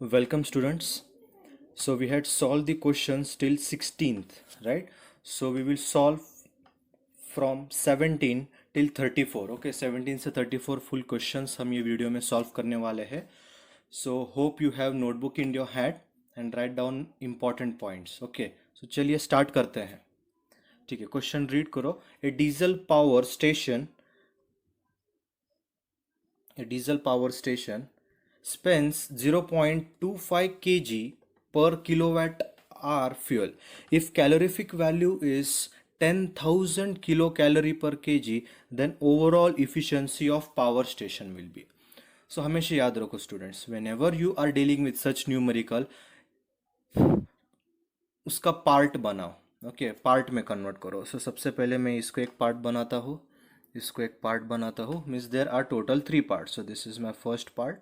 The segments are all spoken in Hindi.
Welcome students. So we had solved the questions till 16th, right? So we will solve from 17 till 34. Okay, 17 से 34 full questions हम ये वीडियो में सॉल्व करने वाले हैं. So hope you have notebook in your hand and write down important points. Okay, so चलिए स्टार्ट करते हैं. ठीक है, क्वेश्चन रीड करो. A diesel power station spends 0.25 kg per kilowatt hour fuel. If calorific value is 10,000 kilocalorie per kg, then overall efficiency of power station will be. So हमेशा याद रखो students, whenever you are dealing with such numerical, उसका पार्ट बनाओ. ओके, पार्ट में कन्वर्ट करो. सो सबसे पहले मैं इसको एक पार्ट बनाता हूँ, इसको एक पार्ट बनाता हूँ. Means there are total 3 part. So this is my first part,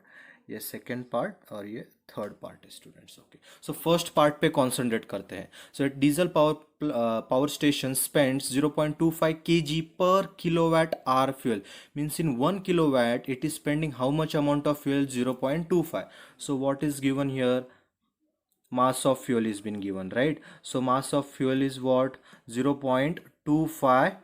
ये सेकेंड पार्ट और ये थर्ड पार्ट है students. Okay, so first part पे कॉन्सेंट्रेट करते हैं. So diesel power station spends 0.25 kg per kilowatt hour fuel. Means in 1 kilowatt it is spending how much amount of fuel? 0.25. So what is given here? Mass of fuel is been given, right? So mass of fuel is what? 0.25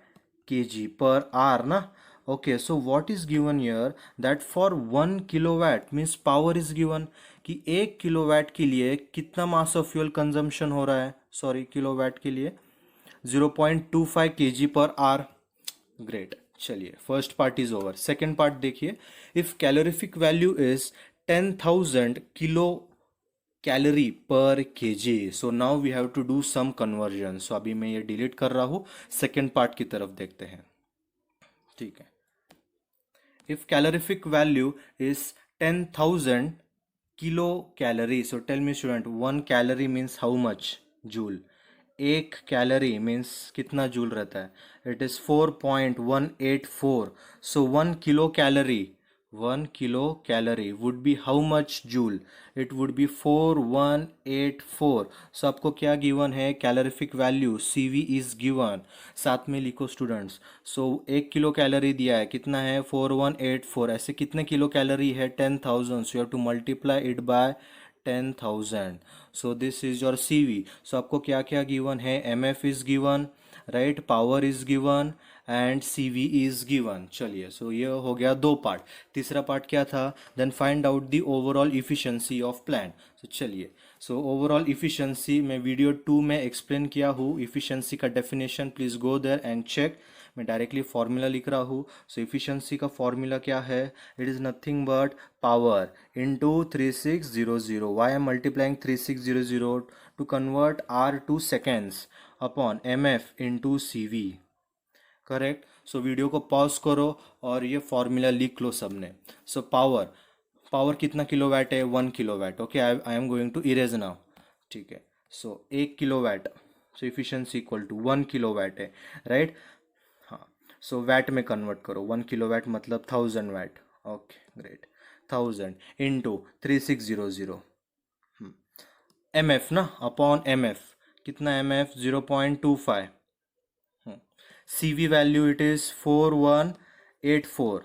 kg per hour na. Okay, so what is given here? That for 1 kilowatt means power is given कि 1 किलोवाट के लिए कितना मास ऑफ फ्यूल कंजम्पशन हो रहा है. सॉरी, किलोवाट के लिए 0.25 kg पर आवर. ग्रेट. चलिए, first part is over. Second part देखिए. If calorific value is 10,000 kilo calorie per K G. So now we have to do some conversion. सो अभी मैं ये डिलीट कर रहा हूँ. सेकेंड पार्ट की तरफ देखते हैं. ठीक है. If calorific value is 10,000 kilo calorie. So tell me student, 1 calorie means how much? Joule. एक कैलोरी मीन्स कितना जूल रहता है? It is 4.184. So 1 kilo calorie would be how much joule? It would be 4184. So आपको क्या गिवन है? Calorific value CV is given. साथ में लिखो स्टूडेंट्स. सो 1 किलो कैलोरी दिया है, कितना है? 4184. ऐसे कितने किलो कैलोरी है? 10,000. So you have to multiply it by 10,000. So this is your CV. सो आपको क्या क्या गिवन है? MF is given, right, power is given and CV is given. चलिए, सो ये हो गया 2 पार्ट. तीसरा पार्ट क्या था? Then find out the overall efficiency of plant. So चलिए, सो ओवरऑल इफिशिएंसी मैं वीडियो 2 में एक्सप्लेन किया हूँ. इफिशिएंसी का definition please go there and check. मैं डायरेक्टली फॉर्मूला लिख रहा हूँ. सो इफिशिएंसी का फॉर्मूला क्या है? It is nothing but power into 3600. Why am multiplying 3600 to convert R to seconds upon MF into CV. Correct. So video को पॉज करो और ये फॉर्मूला लिख लो सबने. सो पावर कितना किलोवाट है? 1 kilowatt. Okay, I am going to erase now. ठीक है. So 1 kilowatt, so efficiency equal to 1 kilowatt है, राइट. हाँ, सो वैट में कन्वर्ट करो. 1 किलोवाट मतलब 1000 watt. Okay, great. 1000 into 3600. MF ना, अपॉन MF. कितना MF? 0.25. CV value it is 4184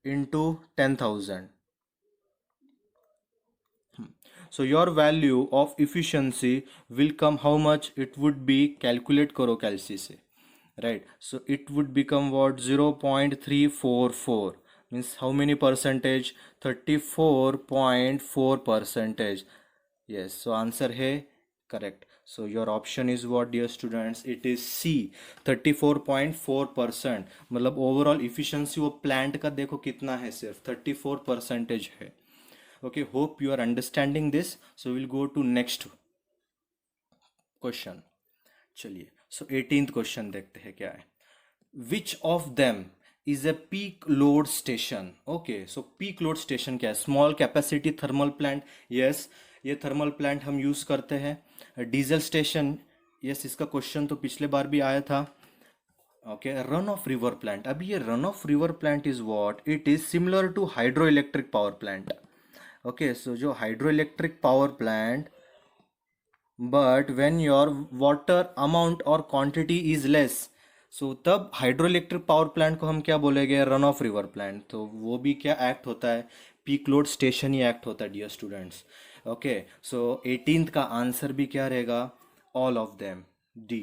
into 10,000. So your value of efficiency will come how much? It would be, calculate करो कैलसी से, right? So it would become what? 0.344. Means how many percentage? 34.4 percentage. Yes, so answer है correct. So your option is what, dear students? It is C, 34.4%. मतलब ओवरऑल इफिशिएंसी वो प्लांट का देखो कितना है, सिर्फ 34% है. Okay, hope you are understanding this. So will go to next question. चलिए, सो 18th क्वेश्चन देखते हैं क्या है. Which of them is a peak load station? Okay, so peak load station क्या है? Small capacity thermal plant. Yes, ये थर्मल प्लांट हम यूज करते हैं. डीजल स्टेशन, यस, इसका क्वेश्चन तो पिछले बार भी आया था. Okay, run of river plant. अभी ये run of river plant is what? It is similar to hydro electric power plant. Okay, so जो hydro electric power plant, but when your water amount और क्वांटिटी इज लेस, सो तब हाइड्रो इलेक्ट्रिक पावर प्लांट को हम क्या बोलेंगे? Run of river plant. तो वो भी क्या एक्ट होता है? पीक लोड स्टेशनरी एक्ट होता है डियर स्टूडेंट्स। ओके, सो 18th का आंसर भी क्या रहेगा, all of them, D.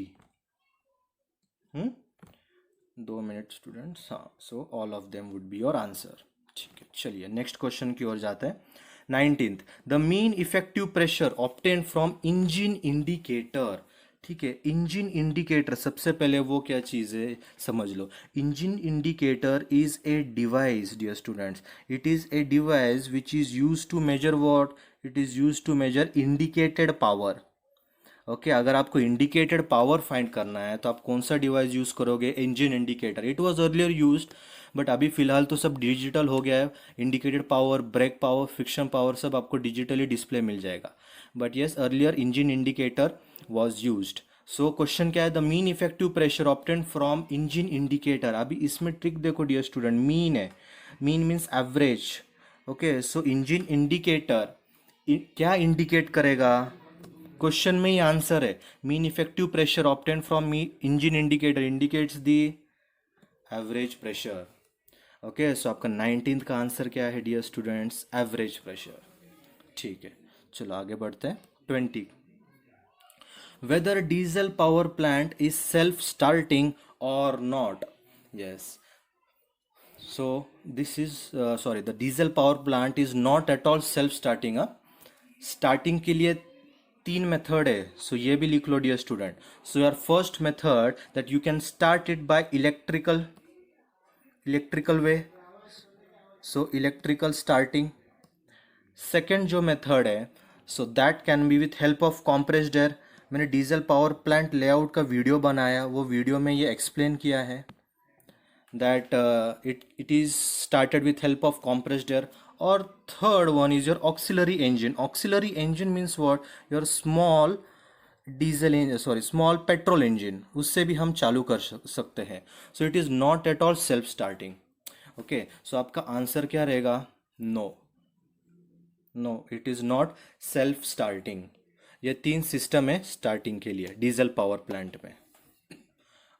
2 minute students, हाँ, so all of them would be your answer. ठीक है, चलिए नेक्स्ट क्वेश्चन की ओर जाते हैं। 19th, the mean effective pressure obtain from engine indicator. ठीक है, इंजन इंडिकेटर, सबसे पहले वो क्या चीज़ है समझ लो। Engine indicator is a device dear students, it is a device which is use to measure what, it is use to measure indicated power. Okay, अगर आपको इंडिकेटेड पावर फाइंड करना है तो आप कौन सा डिवाइस यूज करोगे, engine indicator. It was earlier used, but अभी फिलहाल तो सब डिजिटल हो गया है। Indicated power, brake power, friction power सब आपको डिजिटली डिस्प्ले मिल जाएगा। But yes, earlier engine indicator was used. So question क्या है, the mean effective pressure obtain from engine indicator. अभी इसमें ट्रिक देखो डियर स्टूडेंट, मीन है, mean means average. Okay, so engine indicator क्या इंडिकेट करेगा, क्वेश्चन में ही आंसर है। Mean effective pressure obtain from engine indicator indicates the average pressure. Okay, so आपका 19th का आंसर क्या है डियर स्टूडेंट्स, एवरेज प्रेशर। ठीक है, चलो आगे बढ़ते हैं। 20, whether diesel power plant is self starting और not. Yes, so this is sorry, the diesel power plant is not at all self starting। Starting के लिए 3 मेथड है, सो ये भी लिख लो dear student. So your first method that you can start it by electrical way, so electrical starting. Second जो मेथड है, so that can be with help of compressed air. मैंने डीजल पावर प्लांट लेआउट का वीडियो बनाया, वो वीडियो में ये एक्सप्लेन किया है that it is started with help of compressed air। or third one is your auxiliary engine। auxiliary engine means what, your small diesel engine, sorry, small petrol engine, उससे भी हम चालू कर सकते हैं। so it is not at all self starting। okay, so आपका आंसर क्या रहेगा, no, no it is not self starting. ये 3 सिस्टम है स्टार्टिंग के लिए डीजल पावर प्लांट में।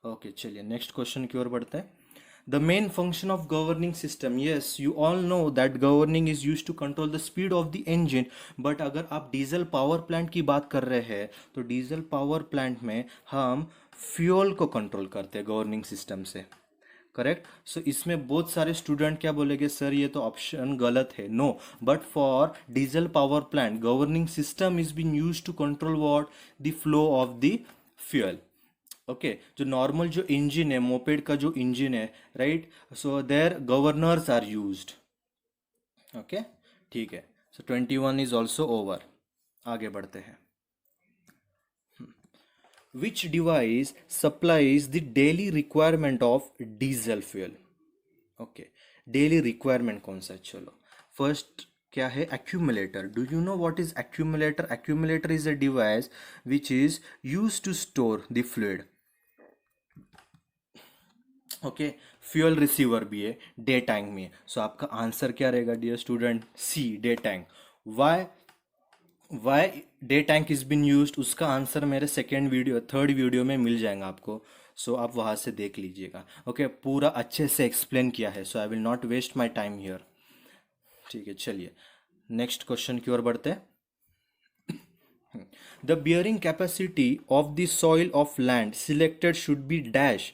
ओके, चलिए नेक्स्ट क्वेश्चन की ओर बढ़ते हैं। The main function of governing system, yes, you all know that governing is used to control the speed of the engine। but अगर आप डीजल पावर प्लांट की बात कर रहे हैं तो डीजल पावर प्लांट में हम फ्यूल को कंट्रोल करते हैं गवर्निंग सिस्टम से, करेक्ट। सो इसमें बहुत सारे स्टूडेंट क्या बोलेंगे, सर ये तो ऑप्शन गलत है। No, but for diesel power plant governing system is been use to control what, the flow of the fuel. Okay, जो नॉर्मल जो इंजन है, मोपेड का जो इंजन है, right, so there governors are used. Okay, ठीक है, सो 21 इज ऑल्सो ओवर। आगे बढ़ते हैं। Which device supplies the daily requirement of diesel fuel. Okay, daily requirement कौन सा है, चलो फर्स्ट क्या है, accumulator. Do you know what is accumulator? Accumulator is a device which is use to store the fluid. Okay, fuel receiver भी है, डे टैंक में। सो आपका आंसर क्या रहेगा dear student, C, day tank. Why day tank is been use, उसका आंसर मेरे थर्ड वीडियो में मिल जाएगा आपको। सो आप वहां से देख लीजिएगा। ओके, पूरा अच्छे से एक्सप्लेन किया है, so I will not waste my time here. ठीक है, चलिए नेक्स्ट क्वेश्चन की ओर बढ़ते हैं। The bearing capacity of the soil of land selected should be dash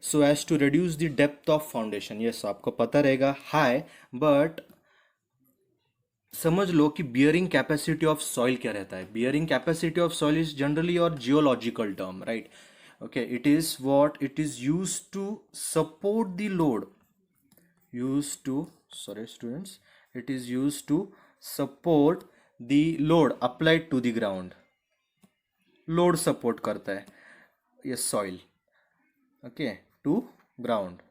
so as to reduce the depth of foundation. Yes, आपको पता रहेगा हाई, बट समझ लो कि बियरिंग कैपेसिटी ऑफ सॉइल क्या रहता है। Bearing capacity of soil is generally और geological term, right. Okay, it is what, it is use to support the load, use to, sorry students, it is used to support the load applied to the ground। load support करता है ये soil, okay, to ground।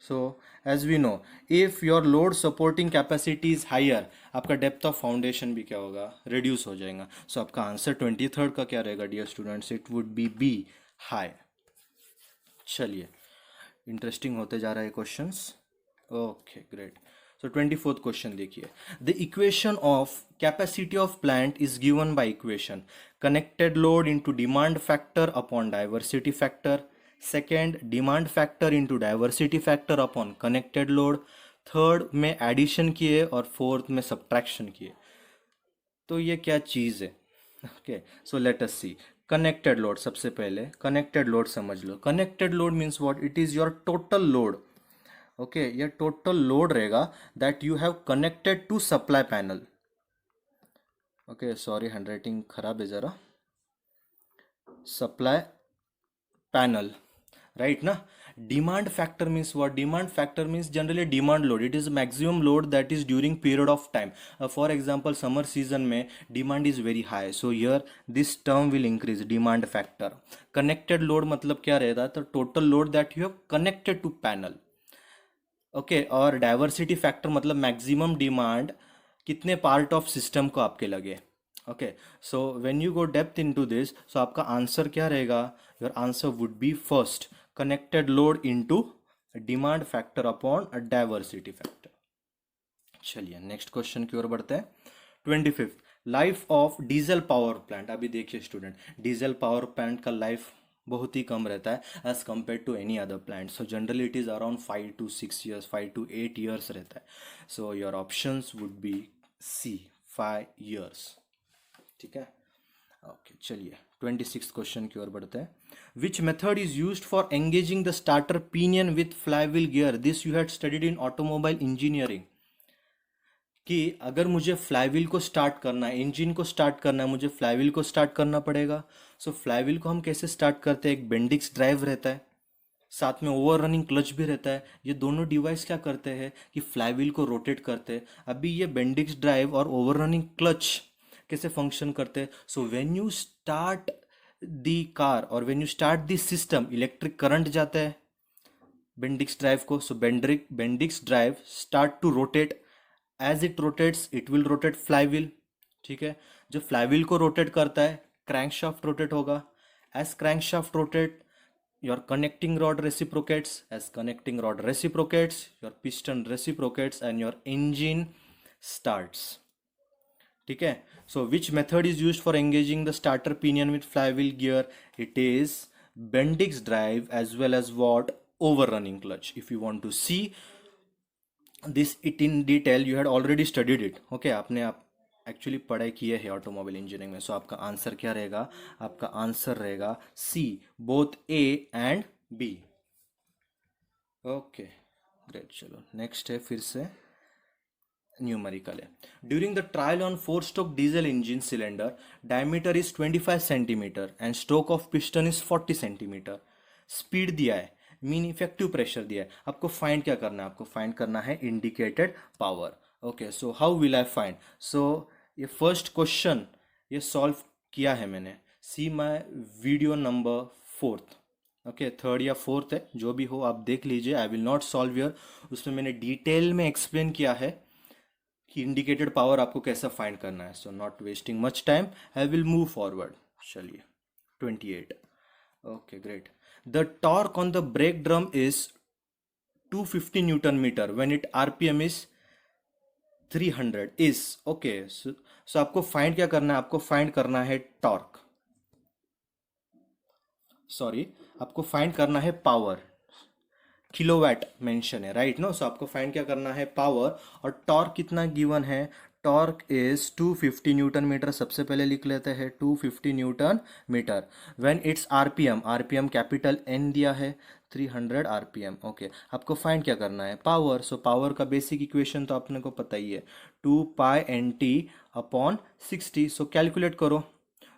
so as we know, if your load supporting capacity is higher, आपका depth of foundation भी क्या होगा, reduce हो जाएगा। so आपका आंसर 23rd का क्या रहेगा dear students, it would be B, high। चलिए इंटरेस्टिंग होते जा रहा है questions. Okay, great. So 24th question देखिए, the equation of capacity of plant is given by equation connected load into demand factor upon diversity factor, second demand factor into diversity factor upon connected load, third में एडिशन किए और फोर्थ में सब्ट्रैक्शन किए। तो ये क्या चीज़ है? Okay, so let us see. Connected load, सबसे पहले कनेक्टेड लोड समझ लो। Connected load means what? It is your total load. Okay, ये टोटल लोड रहेगा that you have connected to supply panel. Okay, sorry handwriting खराब है ज़रा। सप्लाई पैनल, राइट ना? Demand factor means what? Demand factor means generally demand load. It is maximum load that is during period of time. For example summer season में demand is very high, so here this term will increase, demand factor. Connected load मतलब क्या रहेगा? तो total load that you have connected to panel. Okay, और डाइवर्सिटी फैक्टर मतलब मैक्सिमम डिमांड कितने पार्ट ऑफ सिस्टम को आपके लगे। Okay, so when you go depth into this, so आपका आंसर क्या रहेगा? Your answer would be first, connected load into demand factor upon diversity factor. चलिए नेक्स्ट क्वेश्चन की ओर बढ़ते हैं। 25th, life of diesel power plant. अभी देखिए स्टूडेंट, डीजल पावर प्लांट का लाइफ बहुत ही कम रहता है as compare to any other plant. So generally it is around 5 to 6 years, 5 to 8 years रहता है। So your options would be C, 5 years। ठीक है, ओके चलिए 26th क्वेश्चन की ओर बढ़ते हैं। Which method is used for engaging the starter pinion with flywheel gear? This you had studied in automobile engineering. कि अगर मुझे फ्लाईव्हील को स्टार्ट करना है, इंजन को स्टार्ट करना है, मुझे फ्लाईव्हील को स्टार्ट करना पड़ेगा। सो फ्लाईव्हील को हम कैसे स्टार्ट करते हैं? एक बेंडिक्स ड्राइव रहता है, साथ में ओवर रनिंग क्लच भी रहता है। ये दोनों डिवाइस क्या करते हैं कि फ्लाईव्हील को रोटेट करते हैं। अभी ये बेंडिक्स ड्राइव और ओवर रनिंग क्लच कैसे फंक्शन करते हैं? So when you start the car और when you start the system, electric current जाता है बेंडिक्स ड्राइव को। So Bendix drive start to rotate, as it rotates it will rotate flywheel. ठीक है, जब फ्लाईव्हील को रोटेट करता है क्रैंकशाफ्ट रोटेट होगा। As crankshaft rotate, your connecting rod reciprocates. As connecting rod reciprocates, your piston reciprocates and your engine starts. ठीक है, so which method is used for engaging the starter pinion with flywheel gear? It is Bendix drive as well as what? Overrunning clutch. If you want to see this it in detail, you had already studied it. Okay, आपने आप एक्चुअली पढ़ाई की है ऑटोमोबाइल इंजीनियरिंग में। सो आपका आंसर क्या रहेगा? आपका आंसर रहेगा C, both A and B. Okay great, चलो नेक्स्ट है फिर से न्यूमेरिकल है। During the trial on 4 stroke diesel engine cylinder, diameter is 25 centimetre and stroke of piston is 40 centimetre. Speed दिया है, मीन इफेक्टिव प्रेशर दिया है। आपको फाइंड क्या करना है? आपको फाइंड करना है indicated power. Okay, so how will I find? So ये फर्स्ट क्वेश्चन ये सॉल्व किया है मैंने। See my video number 4th। Okay, third या फोर्थ है, जो भी हो आप देख लीजिए। I will not solve your, उसमें मैंने डिटेल में एक्सप्लेन किया है कि इंडिकेटेड पावर आपको कैसा फाइंड करना है। So not wasting much time, I will move forward. चलिए 28। Okay great, the torque on the brake drum is 250 newton metre when it RPM is 300 is. Okay, so आपको फाइंड क्या करना है? आपको फाइंड करना है टॉर्क, सॉरी आपको फाइंड करना है पावर। किलोवाट मेंशन है, राइट नो? सो आपको फाइंड क्या करना है? पावर। और टॉर्क कितना गिवन है? Torque is 250 newton metre. सबसे पहले लिख लेते हैं 250 newton metre when it's RPM. RPM capital N दिया है, 300 आरपीएम। ओके, आपको फाइंड क्या करना है? पावर। सो पावर का बेसिक इक्वेशन तो आपने को पता ही है, 2π/nt अपॉन 60। सो कैलकुलेट करो,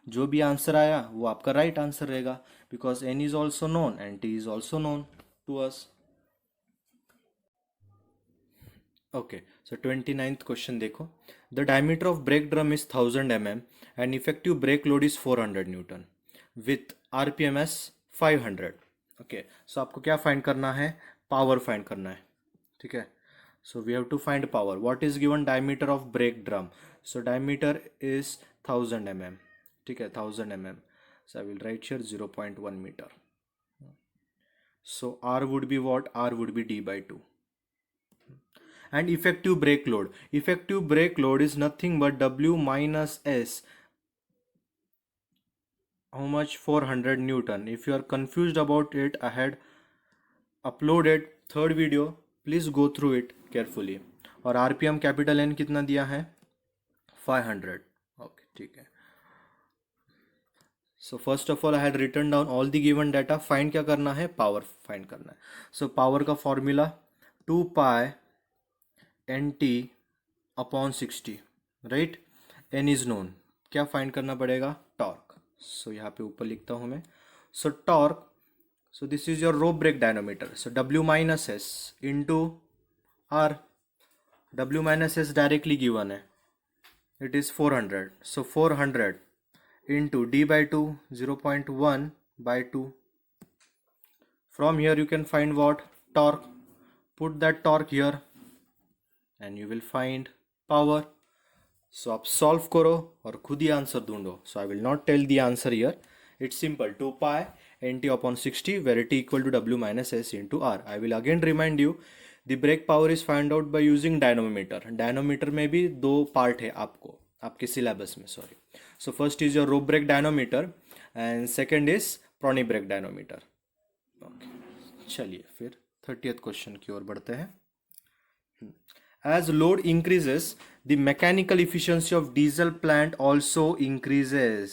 जो भी आंसर आया वो आपका राइट आंसर रहेगा, because N is also known and T is also known to us. Okay, so 29th question देखो। The diameter of brake drum is 1000 mm and effective brake load is 400 newton with RPM as 500। Okay, so आपको क्या फाइंड करना है? पावर फाइंड करना है। ठीक है, so we have to find power. What is given? Diameter of brake drum. So diameter is 1000 mm। ठीक है, 1000 mm। So I will write here 0.1 metre. So R would be what? R would be d/2। And effective brake load is nothing but W minus S. How much? 400 Newton. If you are confused about it, I had uploaded third video please go through it carefully. और आरपीएम कैपिटल एन कितना दिया है? 500। ओके, ठीक है। So first of all I had written down all the given data. Find क्या करना है? पावर फाइंड करना है। सो पावर का formula 2 pi N T upon 60, right. N is known. क्या फाइंड करना पड़ेगा? टॉर्क। सो यहाँ पे ऊपर लिखता हूँ मैं। सो torque, so this is your rope brake dynamometer, so W minus S into R. W minus S directly given है, it is 400, so 400 into D by 2, 0.1 by 2. From here you can find what? Torque. Put that torque here and you will find power. So आप solve करो और खुद ही आंसर ढूंढो. So I will not tell the answer here. It's simple, 2 pi nt upon 60 where t equal to W minus S into R. I will again remind you, the brake power is found out by using dynamometer. Dynamometer में भी दो पार्ट है आपके सिलेबस में, sorry. So first is your rope brake dynamometer and second is prony brake dynamometer. Okay. चलिए फिर 30th क्वेश्चन की ओर बढ़ते हैं. As load increases, the mechanical efficiency of diesel plant also increases.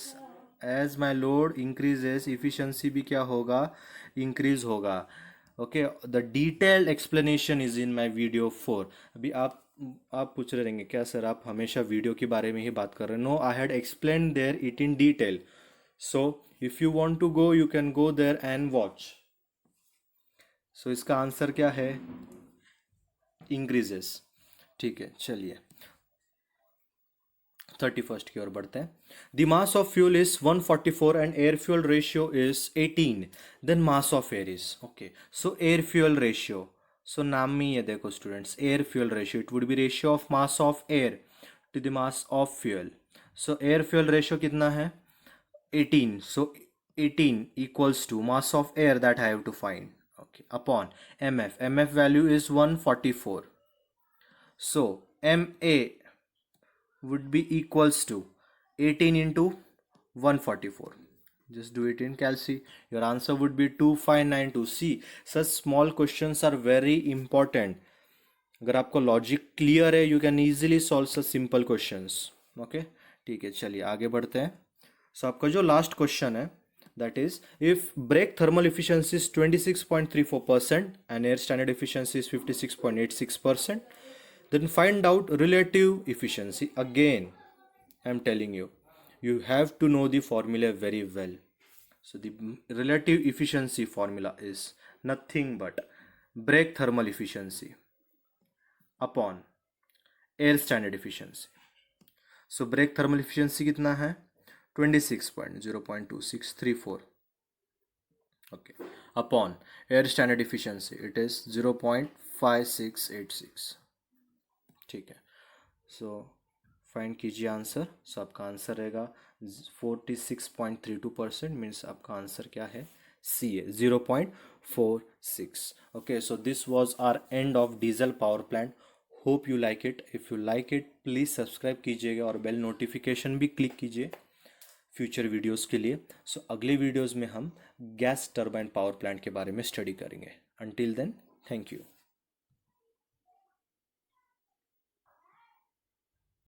As my load increases, efficiency भी क्या होगा? Increase होगा. Okay, the detailed explanation is in my video 4. अभी आप पूछ रहे रहेंगे क्या सर आप हमेशा वीडियो के बारे में ही बात कर रहे हैं? No, I had explained there it in detail. So if you want to go, you can go there and watch. So इसका आंसर क्या है? Increases. ठीक है, चलिए 31st की ओर बढ़ते हैं. The mass of fuel is 144 and air fuel ratio is 18. Then mass of air is, okay, so air fuel ratio. So नाम में ये देखो students, air fuel ratio, it would be ratio of mass of air to the mass of fuel. So air fuel ratio कितना है? 18. So 18 equals to mass of air that I have to find, okay, upon mf. mf value is 144. So ma would be equals to 18 into 144. Just do it in calci. Your answer would be 2592. See, such small questions are very important. अगर आपको लॉजिक क्लियर है, you can easily solve such simple questions. Okay, ठीक है, चलिए आगे बढ़ते हैं. सो आपका जो लास्ट क्वेश्चन है, that is, if brake thermal efficiency is 26.34% and air standard efficiency is 56.86%, then find out relative efficiency. Again, I'm telling you, you have to know the formula very well. So the relative efficiency formula is nothing but brake thermal efficiency upon air standard efficiency. So brake thermal efficiency कितना है? 26.0.2634. okay, upon air standard efficiency it is 0.5686. ठीक है, सो फाइंड कीजिए आंसर. सो आपका आंसर रहेगा 46.32%. मीन्स आपका आंसर क्या है? सी है, 0.46. Okay, so this was our end of diesel power plant. Hope you like it. If you like it please subscribe कीजिएगा और बेल नोटिफिकेशन भी क्लिक कीजिए फ्यूचर वीडियोज़ के लिए. सो अगले वीडियोज़ में हम गैस टर्बाइन पावर प्लांट के बारे में स्टडी करेंगे. Until then, thank you.